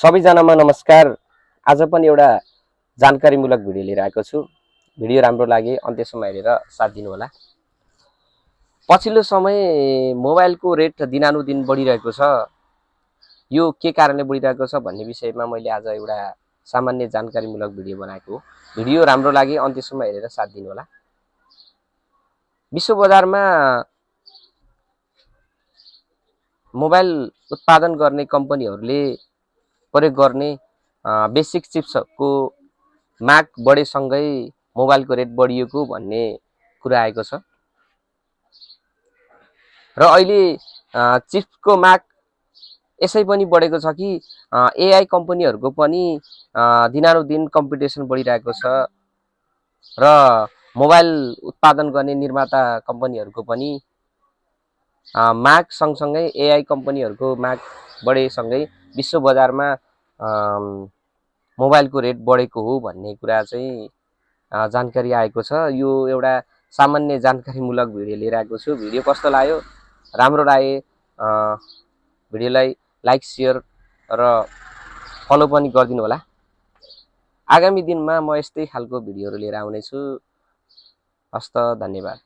सबैजनामा नमस्कार। आज पनि एउटा जानकारीमूलक भिडियो लिएर आएको छु। भिडियो राम्रो लागे अन्त्यसम्म हेरेर साथ दिनु होला। पछिल्लो समय मोबाइलको रेट दिनानुदिन बढिरहेको छ। यो के कारणले बढिरहेको छ भन्ने विषयमा मैले आज एउटा सामान्य जानकारीमूलक भिडियो बनाएको हो। भिडियो राम्रो लागे अन्त्यसम्म हेरेर साथ दिनु होला। विश्व बजारमा मोबाइल उत्पादन गर्ने कम्पनीहरूले प्रयोग गर्ने बेसिक चिप्सको माग बढेसँगै मोबाइलको रेट बढिएको भन्ने कुरा आएको छ र अहिले चिप्सको माग यसै पनि बढेको छ कि एआई कम्पनीहरूको पनि दिनानुदिन कम्पिटिसन बढिरहेको छ र मोबाइल उत्पादन गर्ने निर्माता कम्पनीहरूको पनि माग सँगसँगै एआई कम्पनीहरूको माग बढेसँगै विश्व बजारमा मोबाइलको रेट बढेको हो भन्ने कुरा चाहिँ जानकारी आएको छ। यो एउटा सामान्य जानकारीमूलक भिडियो लिएर आएको छु। भिडियो कस्तो लाग्यो? राम्रो लागे भिडियोलाई लाइक शेयर र फलो पनि गरिदिनु होला। आगामी दिनमा म यस्तै खालको भिडियोहरू लिएर आउनेछु। हस्त, धन्यवाद।